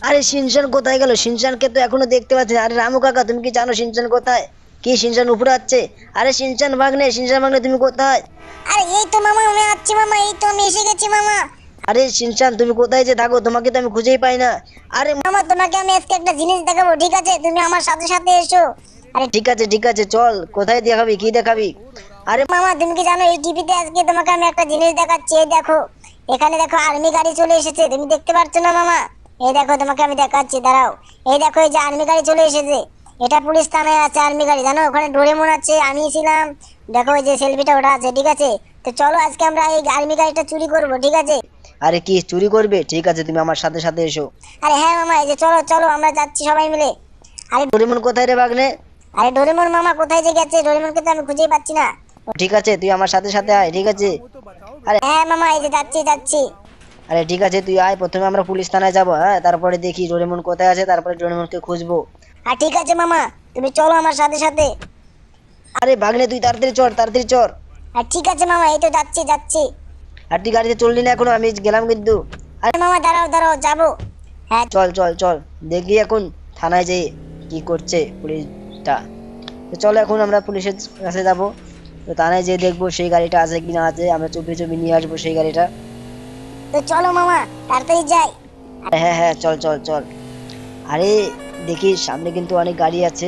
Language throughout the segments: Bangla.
আরে শিনচান কোথায় গেল? শিনচানকে তো এখনো দেখতে পাচ্ছি না। আরে রামু কাকা, তুমি কি জানো শিনচান কোথায়? কি শিনচান উপরে আছে? আরে শিনচান ভাগ্নে, শিনচান ভাগ্নে, তুমি কোথায়? আরে এই তো মামা, আমি আসছি মামা, এই তো আমি এসে গেছি মামা। আরে শিনচান, তুমি কোথায় যে থাকো? তোমাকে তো আমি খুঁজেই পাই না। আরে মামা তোমাকে আমি আজকে একটা জিনিস দেখাবো, ঠিক আছে? তুমি আমার সাথে সাথে এসো। আরে ঠিক আছে ঠিক আছে, চল। কোথায় দেখাবি, কি দেখাবি? আরে মামা তুমি কি জানো এই টিভিতে আজকে তোমাকে আমি একটা জিনিস দেখাচ্ছি, এই দেখো। এখানে দেখো আর্মি গাড়ি চলে এসেছে, তুমি দেখতে পাচ্ছ না মামা? এই দেখো তোমাকে আমি দেখাচ্ছি, দাঁড়াও। এই দেখো এই যে আর্মি গাড়ি চলে এসেছে। এটা পুলিশ থানায় আছে আর্মি গাড়ি, জানো? ওখানে ডোরেমন আছে, আমি ছিলাম। দেখো এই যে সেলফিটা ওটা আছে, ঠিক আছে? তো চলো আজকে আমরা এই আর্মি গাড়িটা চুরি করবো, ঠিক আছে? আরে কি চুরি করবে? ঠিক আছে, তুমি আমার সাথে সাথে এসো। আরে হ্যাঁ মামা, এই যে চলো চলো আমরা যাচ্ছি সবাই মিলে। আরে ডোরেমন কোথায় রে ভাগ্নে? আরে ডোরেমন মামা কোথায় যে গেছে? ডোরেমনকে তো আমি খুঁজেই পাচ্ছি না। ঠিক আছে, তুই আমার সাথে সাথে আয়, ঠিক আছে? আরে হ্যাঁ মামা, এই যে যাচ্ছি যাচ্ছি। আরে ঠিক আছে, তুই আয়। প্রথমে আমরা পুলিশ থানায় যাবো, হ্যাঁ, তারপরে দেখি ডোরেমন কোথায় আছে, তারপরে ডোরেমনকে খুঁজবো। আর ঠিক আছে মামা, তুমি চলো আমার সাথে সাথে। আরে ভাগ্নে, তুই তাড়াতাড়ি চড়, তাড়াতাড়ি চড়। আর ঠিক আছে মামা, এই তো যাচ্ছি যাচ্ছি। আর তুই গাড়িতে চললি না এখনো? আমি গেলাম কিন্তু। আরে আরে মামা দাঁড়াও দাঁড়াও, যাবো। হ্যাঁ চল চল চল, দেখি এখন থানায় যেয়ে কি করছে পুলিশটা। তো চলো, এখন আমরা পুলিশের কাছে যাব। তো থানায় যেয়ে দেখবো সেই গাড়িটা আছে কি না আছে, আমরা চুপি চুপি নিয়ে আসবো সেই গাড়িটা। তো চলো মামা, তাড়াতাড়ি যাই। হ্যাঁ হ্যাঁ, চল চল চল। আরে দেখি সামনে কিন্তু অনেক গাড়ি আছে।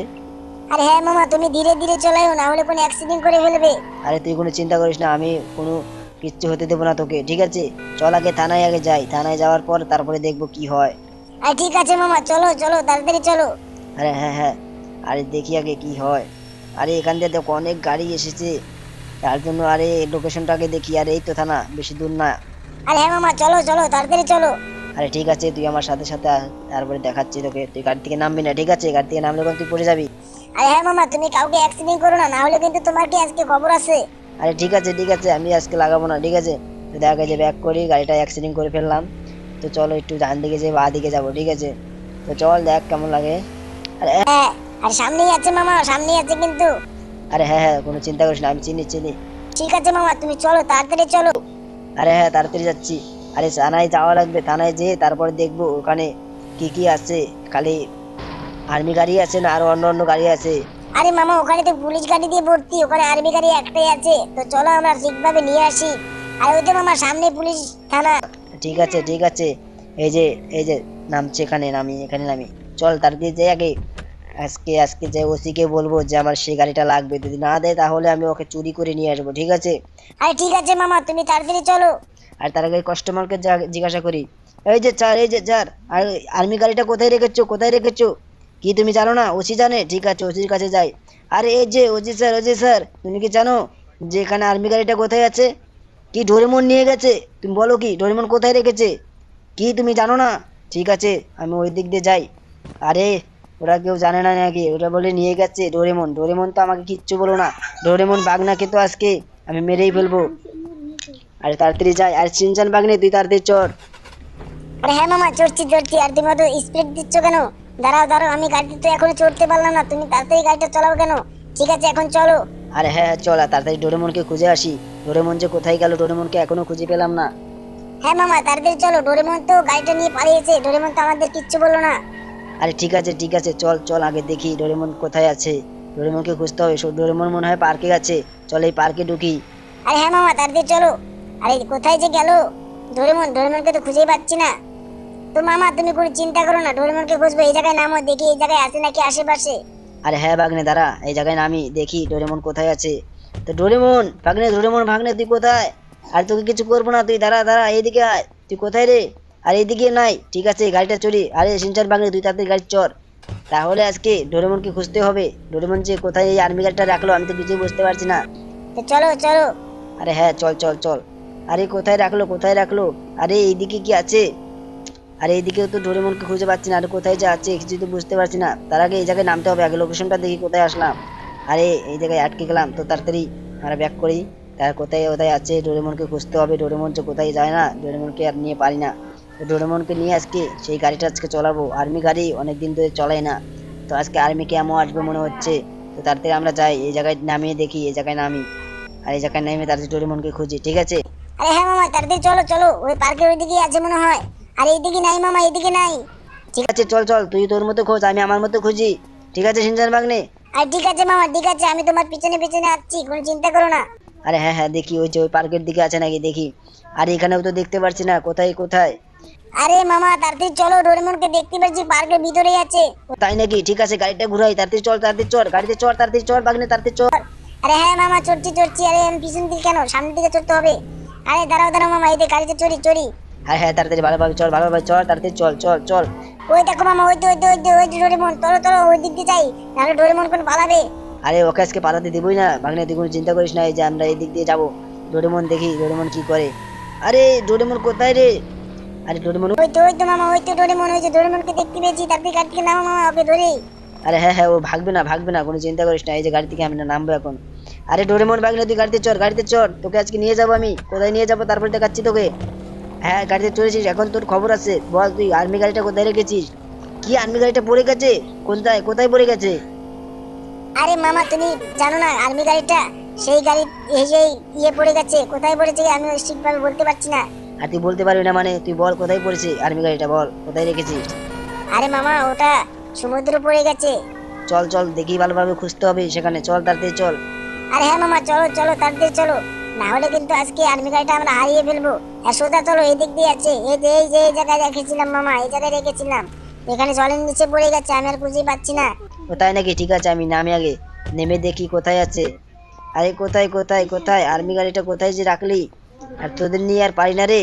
আরে হ্যাঁ মামা, তুমি ধীরে ধীরে চলাইও, না হলে কোনো অ্যাক্সিডেন্ট করে ফেলবে। আরে তুই কোনো চিন্তা করিস না, আমি কোনো কিচ্ছু হতে দেবো না তোকে, ঠিক আছে? চল আগে থানায় আগে যাই, থানায় যাওয়ার পর তারপরে দেখবো কি হয়। আর ঠিক আছে মামা, চলো চলো তাড়াতাড়ি চলো। আরে হ্যাঁ হ্যাঁ, আরে দেখি আগে কি হয়। আরে এখান দিয়ে দেখো অনেক গাড়ি এসেছে, তার জন্য আরে লোকেশনটা আগে দেখি। আর এই তো থানা, বেশি দূর না। আরে হ্যাঁ মামা, চলো চলো তাড়াতাড়ি চলো। আরে ঠিক আছে, তুই আমার সাথে সাথে আয়, তারপরে দেখাচ্ছি তোকে। তুই গাড়ি থেকে নামবি না, ঠিক আছে? গাড়ি থেকে নামলে কিন্তু তুই পড়ে যাবি। আরে হ্যাঁ মামা, তুমি কাউকে অ্যাক্সিডেন্ট করো না, না হলে কিন্তু তোমার কি আজকে খবর আছে। আরে ঠিক আছে ঠিক আছে, আমি আজকে লাগাবো না, ঠিক আছে? তো দেখা যে ব্যাক করি, গাড়িটা অ্যাক্সিডেন্ট করে ফেললাম। তো চলো একটু ডান দিকে যাই, বাঁ দিকে যাবো, ঠিক আছে? তো চল, দেখ কেমন লাগে। আরে হ্যাঁ, আর সামনেই আছে মামা, সামনেই আছে কিন্তু। আরে হ্যাঁ হ্যাঁ, কোনো চিন্তা করিস না, আমি চিনি চিনি। ঠিক আছে মামা, তুমি চলো তাড়াতাড়ি চলো। আরে হ্যাঁ, তাড়াতাড়ি যাচ্ছি। আরে থানায় যাওয়া লাগবে, থানায় যেয়ে তারপরে দেখবো ওখানে কি কি আছে। খালি আর্মি গাড়ি আছে না আরো অন্য অন্য গাড়ি আছে? আরে মামা, ওখানে তো পুলিশ গাড়ি দিয়ে ভর্তি, ওখানে আর্মি গাড়ি একটাই আছে, তো চলো আমরা ঠিকভাবে নিয়ে আসি। আর ওই তো মামা সামনে পুলিশ থানা। ঠিক আছে ঠিক আছে, এই যে এই যে নামছে, এখানে নামি, এখানে নামি। চল তাড়াতাড়ি যাই আগে। আজকে আজকে যে ওসিকে বলবো যে আমার সেই গাড়িটা লাগবে, যদি না দেয় তাহলে আমি ওকে চুরি করে নিয়ে আসবো, ঠিক আছে? আরে ঠিক আছে মামা, তুমি তাড়াতাড়ি চলো। আর তার আগে কাস্টমারকে জিজ্ঞাসা করি, এই যে স্যার, এই যে স্যার, আর আর্মি গাড়িটা কোথায় রেখেছো, কোথায় রেখেছো? কি তুমি জানো না? ওসি জানে, ঠিক আছে, ওসির কাছে যাই। আরে এই যে ওজি স্যার, ওজি স্যার, তুমি কি জানো যে এখানে আর্মি গাড়িটা কোথায় আছে? কি ডোরেমন নিয়ে গেছে? তুমি বলো, কি ডোরেমন কোথায় রেখেছে? কি তুমি জানো না? ঠিক আছে, আমি ওই দিক দিয়ে যাই। আরে ওরা কেউ জানে না নাকি? ওরা বলে নিয়ে গেছে ডোরেমন। ডোরেমন তো আমাকে কিচ্ছু বলো না। ডোরেমন বাগনাকে তো আজকে আমি মেরেই ফেলবো। আরে তাড়াতাড়ি যাই। আর সিনচান বাগনে, তুই তাড়াতাড়ি চড়। আরে হ্যাঁ মামা, চড়ছি চড়ছি। আর তুমি অত স্পিড দিচ্ছ কেন? দাঁড়াও দাঁড়াও, আমি গাড়িতে তো এখনো চড়তে পারলাম না, তুমি তাড়াতাড়ি গাড়িটা চালাও কেন? ঠিক আছে এখন চলো। আরে হ্যাঁ হ্যাঁ, চল। আর তাড়াতাড়ি ডোরেমনকে খুঁজে আসি। ডোরেমন যে কোথায় গেল, ডোরেমনকে এখনো খুঁজে পেলাম না। হ্যাঁ মামা, তাড়াতাড়ি চলো, ডোরেমন তো গাড়িটা নিয়ে পালিয়েছে, ডোরেমন তো আমাদের কিচ্ছু বললো না। আরে ঠিক আছে ঠিক আছে, চল চল, আগে দেখি ডোরেমন কোথায় আছে। ডোরেমনকে খুঁজতে হবে। ডোরেমন মনে হয় পার্কে আছে, চল এই পার্কে ঢুকি। আরে হ্যাঁ মামা, তাড়াতাড়ি চলো। আরে কোথায় যে গেল ডোরেমন? ডোরেমনকে তো খুঁজেই পাচ্ছি না। তো মামা তুমি কোনো চিন্তা করো না, ডোরেমনকে খুঁজবো। এই জায়গায় নামো, দেখি এই জায়গায় আছে নাকি আশেপাশে। আরে হ্যাঁ ভাগ্নে, দাঁড়া, এই জায়গায় নামি, দেখি ডোরেমন কোথায় আছে। তো ডোরেমন ভাগ্নে, ডোরেমন ভাগ্নে, তুই কোথায়? আর তোকে কিছু করবো না, তুই দাঁড়া দাঁড়া, এইদিকে আয়। তুই কোথায় রে? আর এইদিকে নাই, ঠিক আছে, গাড়িটা চড়ি। আরে সিনচান ভাগ্নে, তুই তাড়াতাড়ি গাড়ি চড়। তাহলে আজকে ডোরেমনকে খুঁজতে হবে। ডোরেমন যে কোথায় এই আর্মি গাড়িটা রাখলো, আমি তো কিছুই বুঝতে পারছি না। তো চলো চলো। আরে হ্যাঁ, চল চল চল। আরে কোথায় রাখলো, কোথায় রাখলো? আরে এইদিকে কি আছে? আরে এইদিকেও তো ডোরেমনকে খুঁজে পাচ্ছি না। আরে কোথায় যে আছে কিছু তো বুঝতে পারছি না। তার আগে এই জায়গায় নামতে হবে, আগে লোকেশনটা দেখি কোথায় আসলাম। আরে এই জায়গায় আটকে গেলাম, তো তাড়াতাড়ি আমরা ব্যাক করি। তার কোথায় কোথায় আছে ডোরেমনকে খুঁজতে হবে। ডোরেমন যে কোথায় যায় না, ডোরেমনকে আর নিয়ে পারি না। তো ডোরেমনকে নিয়ে আজকে সেই গাড়িটা আজকে চলাবো। আর্মি গাড়ি অনেকদিন ধরে চলাই না, তো আজকে আর্মি ক্যামও আসবে মনে হচ্ছে। তো তাড়াতাড়ি আমরা যাই, এই জায়গায় নামিয়ে দেখি, এই জায়গায় নামি। আর এই জায়গায় নেমে তাড়াতাড়ি ডোরেমনকে খুঁজি, ঠিক আছে? আরে হ্যাঁ মামা, তাড়াতাড়ি চলো চলো, ওই পার্কের ওইদিকে আছে মনে হয়। আর এইদিকে নাই মামা, এইদিকে নাই। ঠিক আছে চল চল, তুই তোর মতো খোঁজ, আমি আমার মতো খুঁজি। ঠিক আছে শিনচান ভাগ্নে? আর ঠিক আছে মামা, ঠিক আছে, আমি তোমার পিছনে পিছনে আসছি, কোনো চিন্তা করো না। আরে হ্যাঁ হ্যাঁ, দেখি ওই যে ওই পার্কের দিকে আছে নাকি দেখি। আর এখানেও তো দেখতে পারছি না, কোথায় কোথায়। আরে মামা তাড়াতাড়ি চলো, ডোরেমনকে দেখতে পাচ্ছি পার্কের ভিতরেই আছে। তাই নাকি? ঠিক আছে গাড়িটা ঘুরাই, তাড়াতাড়ি চল তাড়াতাড়ি চল, গাড়িতে চল তাড়াতাড়ি চল ভাগ্নে, তাড়াতাড়ি চল। আরে হ্যাঁ মামা, চড়ছি চড়ছি। আরে আমি পিছন দিকে কেন, সামনের দিকে চড়তে হবে। আরে দাঁড়াও দাঁড়াও মামা, এই যে গাড়িতে চড়ি চড়ি। হ্যাঁ হ্যাঁ তাড়াতাড়ি ভালোভাবে চল, ভালোভাবে চল, তাড়াতাড়ি চল চল চল। ওই দেখো মামা, ওই যে ডোরেমন, চলো চলো ওই দিক দিয়ে যাই, নাহলে ডোরেমন কোন পালাবে। আরে ওকে আজকে পালাতে দিবই না ভাগ্নে, তুই কোনো চিন্তা করিস না, এই যে আমরা এই দিক দিয়ে যাবো। ডোরেমন দেখি ডোরেমন কি করে। আরে ডোরেমন কোথায় রে? আরে ডোরেমন, ওই তো মামা, ওই তো ডোরেমন, ওই যে ডোরেমনকে দেখতে পেয়েছি, তাড়াতাড়ি গাড়ি থেকে নামো মামা, ওকে ধরে। আরে হ্যাঁ হ্যাঁ, ও ভাগবে না ভাগবে না, কোনো চিন্তা করিস না, এই যে গাড়ি থেকে আমি নামবো এখন। আরে ডোরেমন ভাগ্নে তুই গাড়িতে চড়, গাড়িতে চড়, তোকে আজকে নিয়ে যাবো আমি, কোথায় নিয়ে যাবো তারপর দেখাচ্ছি তোকে। হ্যাঁ গাড়িতে চড়েছিস, এখন তোর খবর আছে, বল তুই আর্মি গাড়িটা কোথায় রেখেছিস? কি আর্মি গাড়িটা পড়ে গেছে? কোথায় কোথায় পড়ে গেছে? আরে মামা তুমি জানো না, আর্মি গাড়িটা, সেই গাড়ি এই যে ইয়ে পড়ে গেছে, কোথায় পড়েছে আমি ঠিকভাবে বলতে পারছি না। আর তুই বলতে পারবি না মানে? তুই বল কোথায় পড়েছে আর্মি গাড়িটা, বল কোথায় রেখেছিস। আরে মামা ওটা সমুদ্রে পড়ে গেছে। চল চল দেখি, ভালোভাবে খুঁজতে হবে সেখানে, চল তাড়াতাড়ি চল। আরে হ্যাঁ মামা, চলো চলো তাড়াতাড়ি চলো, না হলে কিন্তু আজকে আর্মি গাড়িটা আমরা হারিয়ে ফেলবো। আর সোজা চলো, এই দিক দিয়ে আছে, এই জায়গায় রেখেছিলাম মামা, এই জায়গায় রেখেছিলাম, এখানে জলের নিচে পড়ে গেছে, আমি আর খুঁজে পাচ্ছি না। ও তাই নাকি? ঠিক আছে আমি নামি আগে, নেমে দেখি কোথায় আছে। আরে কোথায় কোথায় কোথায় আর্মি গাড়িটা কোথায় যে রাখলি? আর তোদের নিয়ে আর পারি না রে,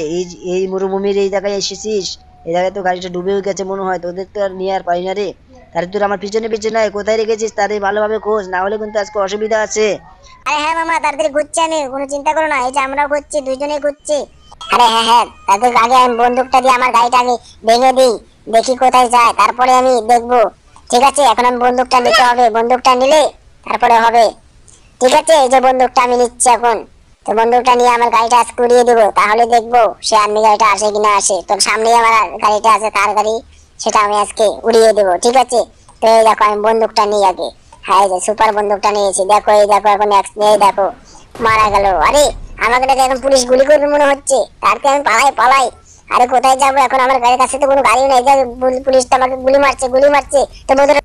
এই মরুভূমির এই জায়গায় এসেছিস, এই জায়গায় তো গাড়িটা ডুবেও গেছে মনে হয়, তোদের তো আর নিয়ে আর পারি না রে। তাহলে তোর আমার পিছনে পিছনে আয়, কোথায় রেখেছিস তাদের ভালোভাবে খোঁজ, না হলে কিন্তু আজকে অসুবিধা আছে। আরে হ্যাঁ মামা, তাড়াতাড়ি ঘুরছি আমি, কোনো চিন্তা করো না, এই যে আমরাও ঘুরছি, দুইজনেই ঘুরছি। আরে হ্যাঁ হ্যাঁ, তাদের আগে আমি বন্দুকটা দিয়ে আমার গাড়িটা আমি ভেঙে দিই, দেখি কোথায় যায়, তারপরে আমি দেখবো। ঠিক আছে, এখন আমি বন্দুকটা নিতে হবে, বন্দুকটা নিলে তারপরে হবে। ঠিক আছে, এই যে বন্দুকটা আমি নিচ্ছি এখন। তো বন্দুকটা নিয়ে আমার গাড়িটা আজকে উড়িয়ে দেবো, তাহলে দেখবো সে আর্মি গাড়িটা আসে কিনা আসে। তোর সামনেই আমার গাড়িটা আছে, তার গাড়ি, সেটা আমি আজকে উড়িয়ে দেবো। ঠিক আছে, তো এই দেখো আমি বন্দুকটা নিই আগে। হ্যাঁ এই যে সুপার বন্দুকটা নিয়েছি, দেখো এই দেখো এখন এই দেখো মারা গেল। আরে আমাকে দেখে এখন পুলিশ গুলি করবে মনে হচ্ছে, তারকে আমি পালাই পালাই। আরে কোথায় যাবো এখন, আমার গাড়ির কাছে তো কোনো গাড়ি নেই, পুলিশ তো আমাকে গুলি মারছে। তো বন্ধুরা